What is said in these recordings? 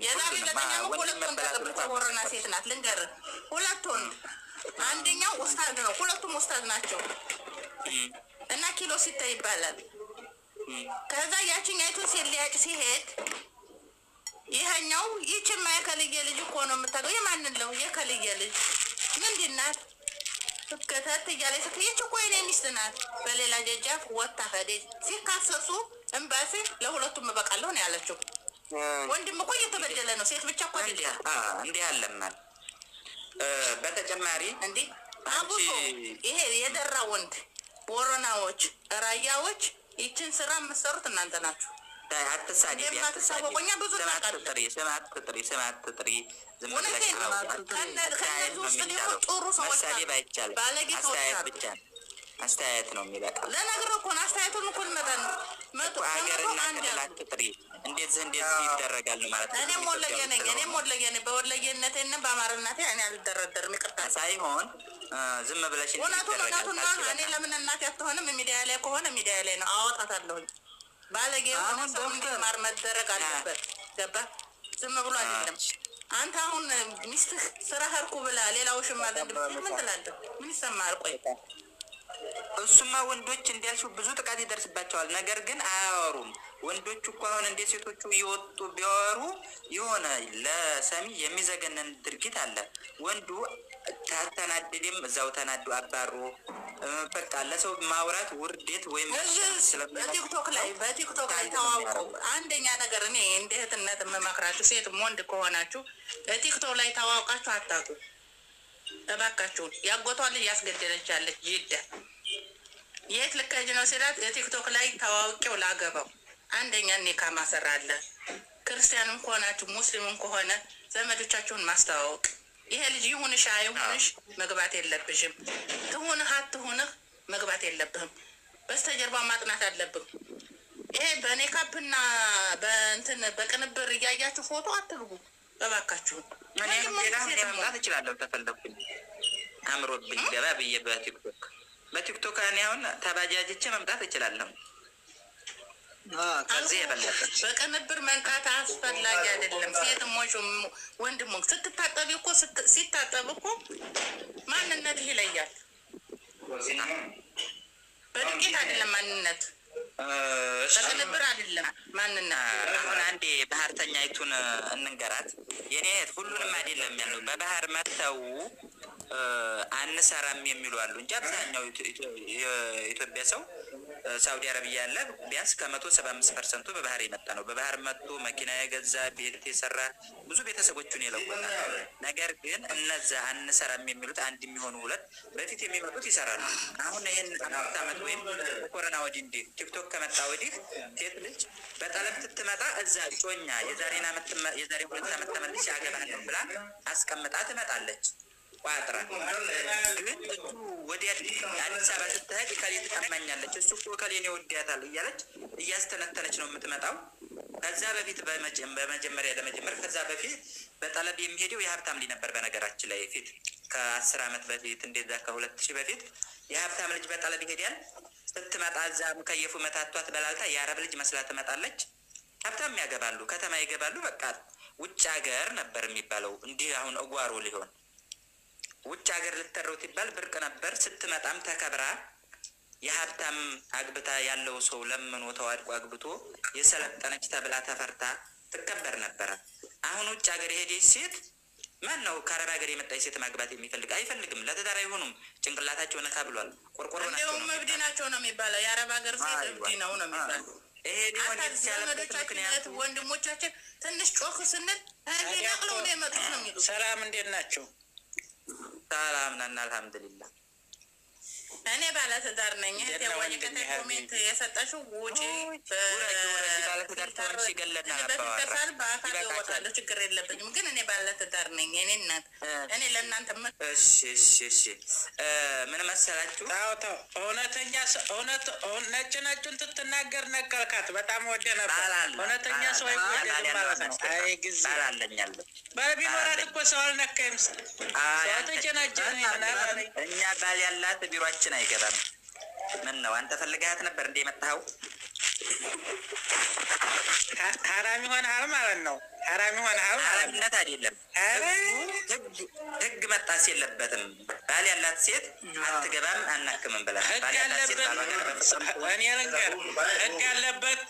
የዛሬ 9 ዓመት ሁለቱን ተቀብታ ወረና ሴት ናት ልንገርህ ሁለቱን አንደኛው ኡስታዝ ነው ሁለቱም ኡስታዝ ናቸው እና ኪሎ ሲታይ ይባላል ከዛ ያቺኛይቱ ሲሊያጭ ሲሄድ ይሄኛው ይችማ የከልየ ልጅ እኮ ነው የምታገው የማንን ነው የከልየ ልጅ ምንድን ናት ከተት እያለች ይች እኮ የኔ ሚስት ናት በሌላ ጀጃፍ ወጣ ሄደች ሲካሰሱ እምባሴ ለሁለቱም መበቃለሁ ነው ያለችው ወንድም እኮ እየተበደለ ነው ሴት ብቻ እኮ አይደለም እንዴ አለማል በተጨማሪ እንዴ አቡሶ ይሄ የደራ ወንድ ቦረናዎች ራያዎች ይችን ስራ የምትሰሩት እናንተ ናችሁ አትሳዲ ያተሳቦኛ ብዙ ተቃጥሪ ሰማት ጥሪ ጥሩ ሰዎች ባለጌ አስተያየት ነው የሚበቃ ለነገር እኮ አስተያየቱን እኮ ልመጣን መጡ ሀገርና ጥሪ እንዴት ይደረጋል ማለት ነው እኔም ወለየ ነኝ በወለየነቴና በአማርነቴ እኔ አልደረደርም ይቅርታ ሳይሆን ዝም ብለሽ እውነቱን እኔ ለምን እናቴ አትሆንም ሚዲያ ላይ ከሆነ ሚዲያ ላይ ነው አወጣታለሁኝ ባለጌ ሆነ ሰው እንዲማር መደረግ አለበት ገባ ዝም ብሎ አይደለም አንተ አሁን ሚስትህ ስራ ሄድኩ ብላ ሌላው ሽማል ምን ትላለህ ምን ይሰማል ቆይ እሱማ ወንዶች እንዲያልሽው ብዙ ጥቃት ይደርስባቸዋል ነገር ግን አያወሩም ወንዶቹ እኮ አሁን እንደ ሴቶቹ እየወጡ ቢያወሩ የሆነ ለሰሚ የሚዘገነን ድርጊት አለ ወንዱ ተናደደም እዛው ተናዱ አባሩ በቃ ለሰው ማውራት ውርደት ወይም በቲክቶክ ላይ ታዋውቀው አንደኛ ነገር እኔ እንደ እህትነት የምመክራችሁ ሴት ወንድ ከሆናችሁ በቲክቶክ ላይ ታዋውቃችሁ አታውቁ እባካችሁ ያጎቷል ያስገደለቻለች ይደ የት ልከጅ ነው ሲላት የቲክቶክ ላይ ታዋውቀው ላገባው አንደኛ እኔ ካማሰራለ ክርስቲያንም ከሆናችሁ ሙስሊምም ከሆነ ዘመዶቻችሁን ማስተዋወቅ ይሄ ልጅ ይሁንሽ አይሁንሽ መግባት የለብሽም ትሁንህ አትሁንህ መግባት የለብህም በስተጀርባ ማጥናት አለብህ ይሄ በኔካፕና በእንትን በቅንብር እያያችሁ ፎቶ አትልጉ እባካችሁ እኔም ሌላ መምጣት እችላለሁ ተፈልኩኝ አምሮብኝ ገባ ብዬ በቲክቶክ እኔ አሁን ተባጃጅቼ መምጣት እችላለሁ ከዚህ የበለጠ በቅንብር መንቃት አስፈላጊ አይደለም ሴትሞች ወንድሞች ስትታጠቢ እኮ ሲታጠብ እኮ ማንነት ይለያል በድንቄት አይደለም ማንነት በቅንብር አይደለም ማንነት አሁን አንዴ ባህርተኛይቱን እንንገራት የኔ ሁሉንም አይደለም ያለው በባህር መተው አንሰራም የሚሉ አሉ እንጂ አብዛኛው የኢትዮጵያ ሰው ሳውዲ አረቢያ ያለ ቢያንስ ከ175% በባህር የመጣ ነው በባህር መጥቶ መኪና የገዛ ቤት የሰራ ብዙ ቤተሰቦቹን የለወጠ ነገር ግን እነዛ አንሰራም የሚሉት አንድ የሚሆኑ ሁለት በፊት የሚመጡት ይሰራሉ አሁን ይሄን አመት ወይም ኮሮና ወዲህ እንዴ ቲክቶክ ከመጣ ወዲህ ሴት ልጅ በጣለም ትመጣ እዛ ጮኛ የዛሬ 2 አመት ተመልሼ አገባለሁ ብላ አስቀምጣ ትመጣለች ቋጥራ ግን ወዲያ አዲስ አበባ ስትሄድ ከሌት ተቀማኛለች እሱ እኮ ከሌኔ ወዲያታል እያለች እያስተነተነች ነው የምትመጣው ከዛ በፊት በመጀመሪያ ለመጀመር ከዛ በፊት በጠለብ የሚሄደው የሀብታም ልጅ ነበር በነገራችን ላይ ፊት ከ10 አመት በፊት እንደዛ ከ2000 በፊት የሀብታም ልጅ በጠለብ ይሄዳል ስትመጣ እዛ ሙከየፉ መታቷት በላልታ የአረብ ልጅ መስላ ትመጣለች ሀብታም ያገባሉ ከተማ ይገባሉ በቃ ውጭ ሀገር ነበር የሚባለው እንዲህ አሁን እጓሮ ሊሆን ውጭ ሀገር ልትተረውት ይባል ብርቅ ነበር ስትመጣም ተከብራ የሀብታም አግብታ ያለው ሰው ለምኖ ተዋድቆ አግብቶ የሰለጠነች ተብላ ተፈርታ ትከበር ነበር አሁን ውጭ ሀገር የሄደች ሴት ማን ነው ከአረብ ሀገር የመጣች ሴት ማግባት የሚፈልግ አይፈልግም ለተዳራ አይሆኑም ጭንቅላታቸው ነካ ብሏል ቆርቆሮ ናቸው ነው እብድ ናቸው ነው የሚባለው የአረብ ሀገር ሴት እብድ ነው የሚባለው ይሄ ዲሆን ያለበት ምክንያት ወንድሞቻችን ትንሽ ጮክ ስንል ነቅለው ነው የመጡት ነው የሚሉት ሰላም እንዴት ናቸው ሰላም ነን አልহামዱሊላህ እኔ ባለትዳር ነኝ የወይ ኮሜንት የሰጣሽው ውጪ ባለትዳር ተርሽ ይገለና ባለትዳር ችግር የለብኝም ግን እኔ ባለትዳር ነኝ እኔ እናት እኔ ለእናንተ እሺ ምን መሰላችሁ ታው እውነተኛ ነጭን ትትናገር ነቀልካት በጣም ወደ ነበር እውነተኛ ሰው አይወደድም ማለት ነው አይ ግዝ አላለኛል በቢኖራት እኮ ሰው አልነካይም እኛ ባል ያላት ቢሮአችን አይገባም ምን ነው አንተ ፈልጋት ነበር እንደ መጣው ሐራም ይሆናል ማለት ነው ሐራም ሆነ ኃላፊነት አይደለም። ህግ መጣስ የለበትም። ባል ያላት ሴት አትገባም አናክምም ብለናል። ባል ያላት ሴት እኔ ልንገር ህግ ያለበት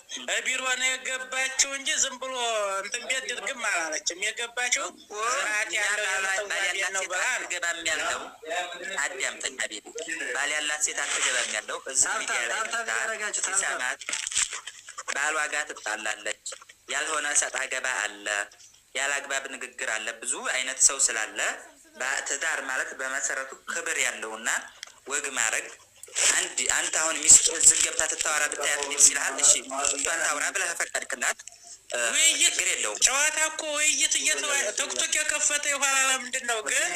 ቢሮ ነው የገባችው እንጂ ዝም ብሎ እንትን ቤት ድርግም አላለችም። የገባችው ስርዓት ያለው ነው ብላ አትገባም ያለው አዳምጠኛ ቤት ባል ያላት ሴት አትገባም ያለው እዚህ ሚዲያ ላይ ሲሰማት ባሏ ጋር ትጣላለች። ያልሆነ ሰጣ ገባ አለ፣ ያለ አግባብ ንግግር አለ። ብዙ አይነት ሰው ስላለ ትዳር ማለት በመሰረቱ ክብር ያለውና ወግ ማድረግ አንተ አሁን ሚስት እዚህ ገብታ ትታወራ ብታያት ደስ ይልሃል? እሺ እሷን ታውራ ብለህ ፈቀድክላት፣ ችግር የለውም። ጨዋታ እኮ ውይይት ቲክቶክ የከፈተ የኋላ ለምንድን ነው ግን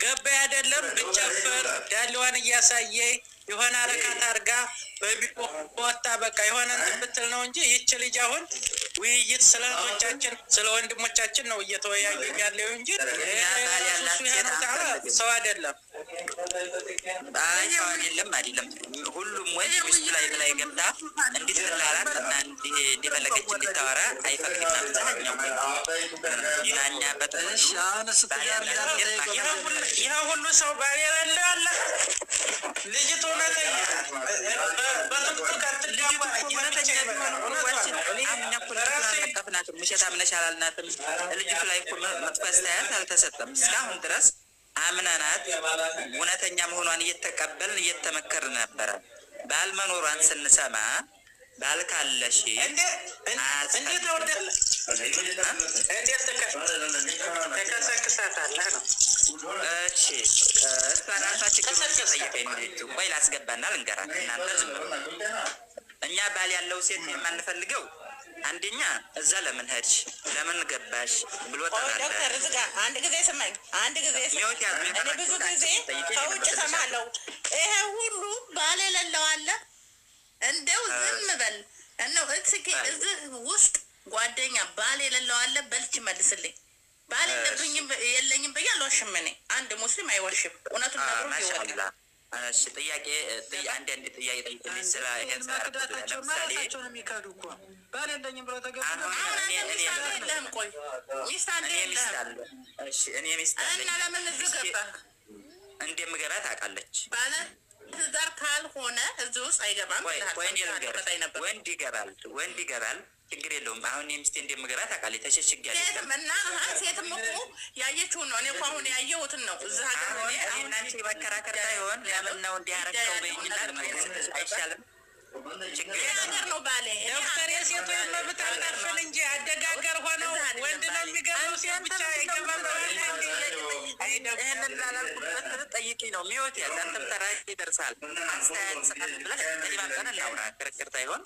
ገባ አይደለም ብጨፍር ዳሌዋን እያሳየ የሆነ አረካት አድርጋ በቢሮ ወጣ በቃ የሆነ እንትን ብትል ነው እንጂ ይች ልጅ አሁን ውይይት ስለ እህቶቻችን ስለ ወንድሞቻችን ነው እየተወያዩ ያለው እንጂ ሰው አይደለም። ሰው አይደለም። ሁሉም ወንድ ሚስቱ ላይ ገብታ እንድትላላት እና እንዲፈለገች እንድታወራ አይፈቅድም። አብዛኛው ዳኛ ይህ ሁሉ ሰው ባል የሌለው አለ። ልጅቱ ውሸት አምነሽ አላልናትም። ልጅቱ ላይ መጥፎ አስተያየት አልተሰጠም። እስካሁን ድረስ አምነናት እውነተኛ መሆኗን እየተቀበልን እየተመከርን ነበረ። ባል መኖሯን ስንሰማ ባል ካለሽ ቆይ ላስገባና ልንገራት። እናንተ ዝም እኛ ባል ያለው ሴት የማንፈልገው አንደኛ እዛ ለምን ሄድሽ ለምን ገባሽ ብሎ ዶክተር ዝጋ አንድ ጊዜ ስማኝ፣ አንድ ጊዜ እኔ ብዙ ጊዜ ከውጭ ሰማለሁ። ይሄ ሁሉ ባል የሌለው አለ። እንደው ዝም በል እነው እስኪ እዚህ ውስጥ ጓደኛ ባል የሌለው አለ። በልች መልስልኝ። ባል የለኝም ብዬ አልዋሽም። እኔ አንድ ሙስሊም አይዋሽም። እውነቱን ነግሮ ይወጣል። እሺ ጥያቄ አንድ ጥያቄ ጠይቅልኝ። ስለ ይሄን ለምሳሌ ነው የሚካዱ እኮ ባል የለኝም ብለው ተገቡ። ቆይ ሚስት አለ እሺ እኔ ሚስት አለ እና ለምን እዚህ ገባህ? እንደምገባ ታውቃለች። ባለ ትዳር ካልሆነ እዚህ ውስጥ አይገባም። ወንድ ይገባል ችግር የለውም። አሁን ሚስቴ እንደምገባ ታውቃለች። ተሸሽጊያለሁ እና ሴትም እኮ ያየችውን ነው። እኔ እኮ አሁን ያየሁትን ነው። እዚህ ሀገር እኔና አንቺ መከራከር ሳይሆን ለምን ነው እንዲያረከው በይኝና አይሻልም? ችግር ሀገር ነው ባሌ ዶክተር የሴቱ መብት አልጠፍል እንጂ አደጋገር ሆነው ወንድ ነው የሚገባው ሴት ብቻ ይገባል። ይህንን ላላልኩበት ጠይቂ ነው ሚወት ያለ አንተም ተራ ይደርሳል። አስተያየት ሰዓት ብለህ ተዲማምጠን እናውራ። ክርክር ሳይሆን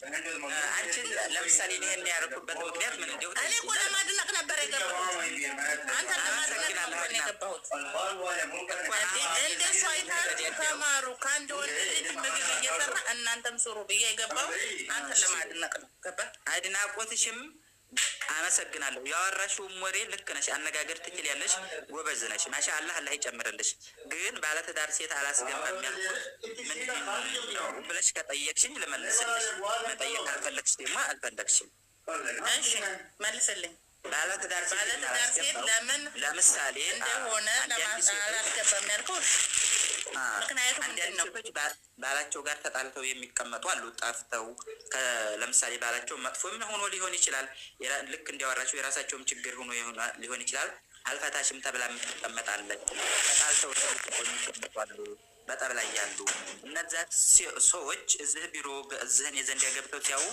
አንቺ ለምሳሌ ይህን ያደረኩበት ምክንያት ምን እንዲሁ እኔ እኮ ለማድነቅ ነበር የገባሁት። አንተ ለማድነቅ ነበር የገባሁት። እንደሱ አይታችሁ ተማሩ። ከአንድ ወንድ ልጅ ምግብ እየሰራ እናንተም ስሩ ብዬ የገባው አንተን ለማድነቅ ነው። ገባህ? አድናቆትሽም አመሰግናለሁ። ያወራሽውም ወሬ ልክ ነሽ። አነጋገር ትችያለሽ፣ ጎበዝ ነሽ። ማሻአላህ አላህ ይጨምርልሽ። ግን ባለትዳር ሴት አላስገባም ያልኩት ምንድን ነው ብለሽ ከጠየቅሽኝ ልመልስልሽ። መጠየቅ ካልፈለግሽ ደግሞ አልፈለግሽም። እሺ መልስልኝ። ባለትዳር ሴት ለምን ለምሳሌ እንደሆነ አላስገባም ያልከው ምክንያቱም ምንድን ነው? ባላቸው ጋር ተጣልተው የሚቀመጡ አሉ። ጠፍተው ለምሳሌ ባላቸው መጥፎም ሆኖ ሊሆን ይችላል። ልክ እንዲያወራቸው የራሳቸውም ችግር ሆኖ ሊሆን ይችላል። አልፈታሽም ተብላ የምትቀመጣለች። ተጣልተው የሚቀመጡ አሉ። በጠብ ላይ ያሉ እነዛ ሰዎች እዚህ ቢሮ እዚህን የዘንድ ያገብተው ሲያው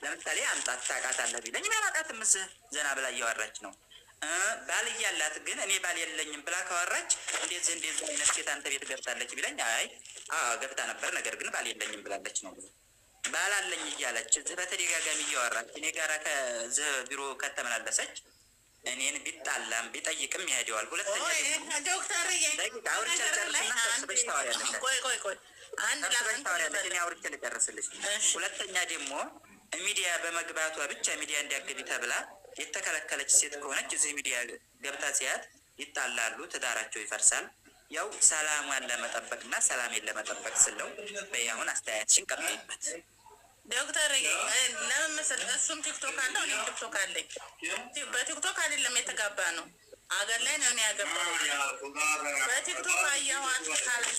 ለምሳሌ አምጣት ታውቃታለህ ቢለኝ አላውቃትም። እዚህ ዘና ብላ እያወራች ነው። ባል እያላት ግን እኔ ባል የለኝም ብላ ካወራች እንደዚህ አይነት ሴት አንተ ቤት ገብታለች ቢለኝ አይ ገብታ ነበር ነገር ግን ባል የለኝም ብላለች ነው። ባል አለኝ እያለች እዚህ በተደጋጋሚ እያወራች እኔ ጋራ ከዚህ ቢሮ ከተመላለሰች እኔን ቢጣላም ቢጠይቅም ይሄደዋል። ሁለተኛ ዶክተር ሁለተኛ ደግሞ ሚዲያ በመግባቷ ብቻ ሚዲያ እንዲያገቢ ተብላ የተከለከለች ሴት ከሆነች እዚህ ሚዲያ ገብታ ሲያት ይጣላሉ፣ ትዳራቸው ይፈርሳል። ያው ሰላሟን ለመጠበቅና ሰላሜን ለመጠበቅ ስለው በያሁን አስተያየትሽን ቀጥይበት። ዶክተር ለምን መሰለህ እሱም ቲክቶክ አለው እኔም ቲክቶክ አለኝ። በቲክቶክ አይደለም የተጋባ ነው አገር ላይ ነው ያገባው። በቲክቶክ አየኋት።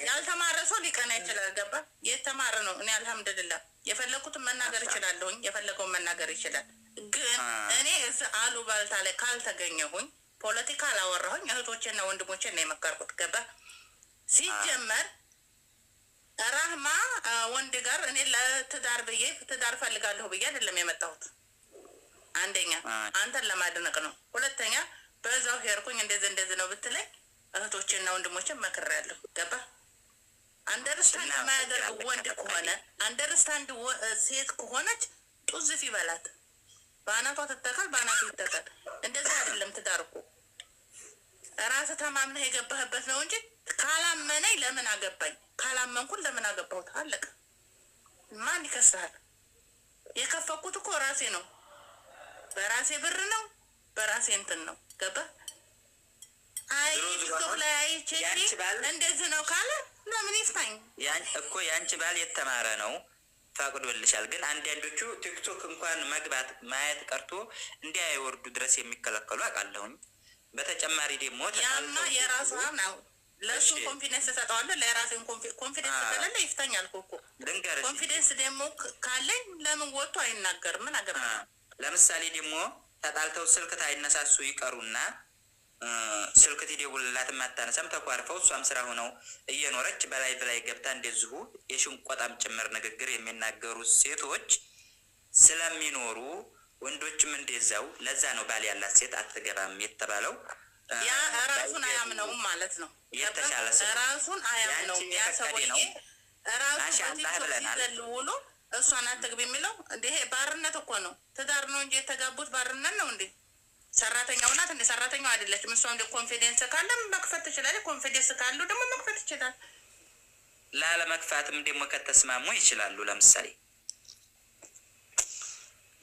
ያልተማረ ሰው ሊቀና ይችላል። ገባ? የተማረ ነው። እኔ አልሐምድልላህ የፈለኩትን መናገር እችላለሁኝ። የፈለገውን መናገር ይችላል። ግን እኔ እዛ አሉባልታ ላይ ካልተገኘሁኝ ፖለቲካ አላወራሁኝ። እህቶቼና ወንድሞቼን ነው የመከርኩት። ገባ? ሲጀመር ራህማ ወንድ ጋር እኔ ለትዳር ብዬ ትዳር ፈልጋለሁ ብዬ አይደለም የመጣሁት። አንደኛ አንተን ለማድነቅ ነው። ሁለተኛ በዛው ሄርኩኝ እንደዚህ ነው ብትለኝ እህቶቼና ወንድሞቼን መክሬያለሁ። ገባ? አንደርስታንድ የማያደርግ ወንድ ከሆነ አንደርስታንድ ሴት ከሆነች ጡዝፍ ይበላት፣ በአናቷ ትተካል፣ በአናቱ ይተካል። እንደዚህ አይደለም ትዳር እኮ ራስ ተማምነህ የገባህበት ነው እንጂ ካላመነኝ ለምን አገባኝ፣ ካላመንኩን ለምን አገባሁት? አለቀ። ማን ይከሳል? የከፈኩት እኮ ራሴ ነው። በራሴ ብር ነው፣ በራሴ እንትን ነው። ገባ? አይ ቲክቶክ ላይ አይቼ እንደዚህ ነው ካለ ለምን ይፍታኝ እኮ። የአንቺ ባል የተማረ ነው ፈቅዶልሻል። ግን አንዳንዶቹ ቲክቶክ እንኳን መግባት ማየት ቀርቶ እንዲያይወርዱ ድረስ የሚከለከሉ አውቃለሁኝ። በተጨማሪ ደግሞ ያማ የራሱ ነው። ለሱ ኮንፊደንስ ሰጠዋለሁ። ለራሴን ኮንፊደንስ ከሌለ ይፍታኛል እኮ። ኮንፊደንስ ደግሞ ካለኝ ለምን ወጥቶ አይናገርም? ምን አገባ? ለምሳሌ ደግሞ ተጣልተው ስልክ ታይነሳሱ ይቀሩና ስልክ ትደውልላት ማታነሳም ተኳርፈው እሷም ስራ ሆነው እየኖረች በላይቭ ላይ ገብታ እንደዚሁ የሽንቆጣም ጭምር ንግግር የሚናገሩ ሴቶች ስለሚኖሩ ወንዶችም እንደዛው። ለዛ ነው ባል ያላት ሴት አትገባም የተባለው። ያ ራሱን አያምነውም ማለት ነው። የተሻለ ራሱን አያምነውም። ያ ሰውዬ ራሱን ሲዘልውሎ እሷን አትግቢ የሚለው ይሄ ባርነት እኮ ነው። ትዳር ነው እንጂ የተጋቡት ባርነት ነው እንዴ? ሰራተኛው ናት እንዴ? ሰራተኛው አይደለችም። እሷ እንደ ኮንፊደንስ ካለ መክፈት ትችላለች። ኮንፊደንስ ካለው ደግሞ መክፈት ይችላል። ላለመክፋትም ደግሞ ከተስማሙ ይችላሉ። ለምሳሌ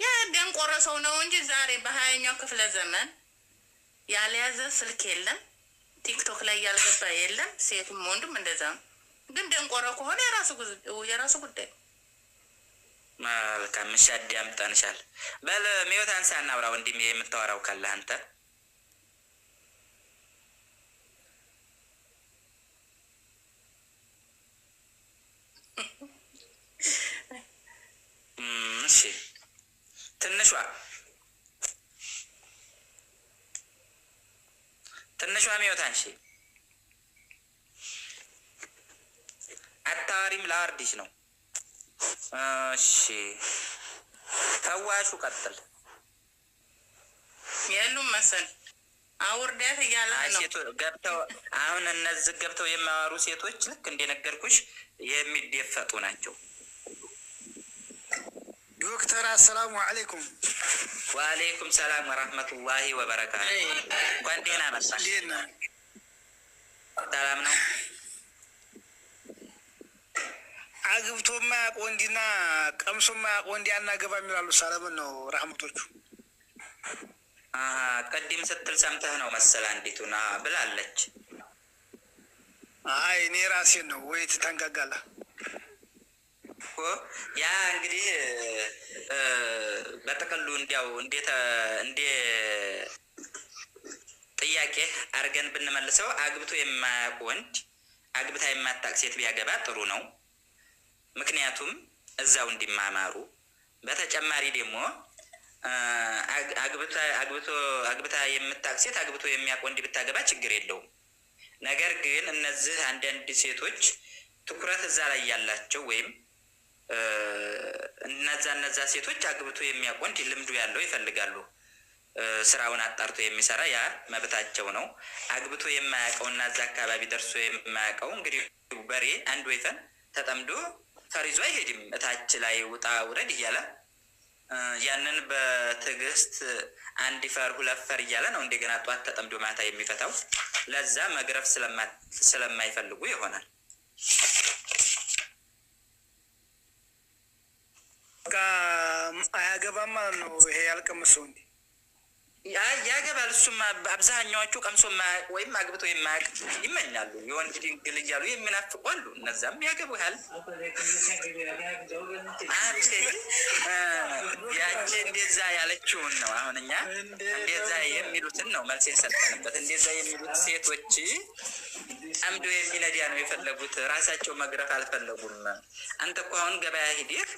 ያ ደንቆሮ ሰው ነው እንጂ ዛሬ በ20ኛው ክፍለ ዘመን ያልያዘ ስልክ የለም፣ ቲክቶክ ላይ ያልገባ የለም። ሴቱም ወንድም እንደዛ ነው። ግን ደንቆሮ ከሆነ የራሱ ጉዳይ። መልካም እሺ፣ አዳምጠንሻል። በል ሚወት አንሳ እናውራ። ወንድሜ የምታወራው ካለ አንተ እሺ። ትንሿ ሚወት አንሺ። አታዋሪም ላወርድሽ ነው። እሺ ፈዋሹ ቀጥል። የሉም መሰል አውርዳት እያለ ነው ገብተው። አሁን እነዚህ ገብተው የሚያወሩ ሴቶች ልክ እንደነገርኩሽ የሚደፈጡ ናቸው። ዶክተር አሰላሙ አለይኩም። ወአለይኩም ሰላም ወራህመቱላሂ ወበረካቱ። እንኳን ደህና መጣሽ። ሰላም ነው። አግብቶ ማያውቅ ወንድና ቀምሶ ማያውቅ ወንድ አናገባም ይላሉ። ሰለምን ነው ረህመቶቹ። ቅድም ስትል ሰምተህ ነው መሰል አንዲቱና ብላለች። አይ እኔ ራሴን ነው ወይ ትተንጋጋለህ እኮ። ያ እንግዲህ በጥቅሉ እንዲያው እንደ ጥያቄ አድርገን ብንመልሰው አግብቶ የማያውቅ ወንድ አግብታ የማታውቅ ሴት ቢያገባ ጥሩ ነው። ምክንያቱም እዛው እንዲማማሩ። በተጨማሪ ደግሞ አግብታ የምታውቅ ሴት አግብቶ የሚያውቅ ወንድ ብታገባ ችግር የለውም። ነገር ግን እነዚህ አንዳንድ ሴቶች ትኩረት እዛ ላይ ያላቸው ወይም እነዛ ሴቶች አግብቶ የሚያውቅ ወንድ ልምዱ ያለው ይፈልጋሉ። ስራውን አጣርቶ የሚሰራ ያ መብታቸው ነው። አግብቶ የማያውቀውና እዛ አካባቢ ደርሶ የማያውቀው እንግዲህ በሬ አንድ ወይፈን ተጠምዶ ፈሪዞ አይሄድም። እታች ላይ ውጣ ውረድ እያለ ያንን በትዕግስት አንድ ፈር ሁለት ፈር እያለ ነው እንደገና ጧት ተጠምዶ ማታ የሚፈታው። ለዛ መግረፍ ስለማይፈልጉ ይሆናል። አያገባም ማለት ነው። ይሄ ያልቀመሰው እንዴ ያገባል። እሱማ አብዛኛዎቹ ቀምሶ የማያውቅ ወይም አግብቶ የማያውቅ ይመኛሉ። የወንድ ድንግል እያሉ የሚናፍቁ አሉ። እነዛም ያገቡሃል። ያቺ እንደዛ ያለችውን ነው አሁን እኛ እንደዛ የሚሉትን ነው መልስ የሰጠንበት። እንደዛ የሚሉት ሴቶች አምዶ የሚነዲያ ነው የፈለጉት። ራሳቸው መግረፍ አልፈለጉም። አንተ እኮ አሁን ገበያ ሂደህ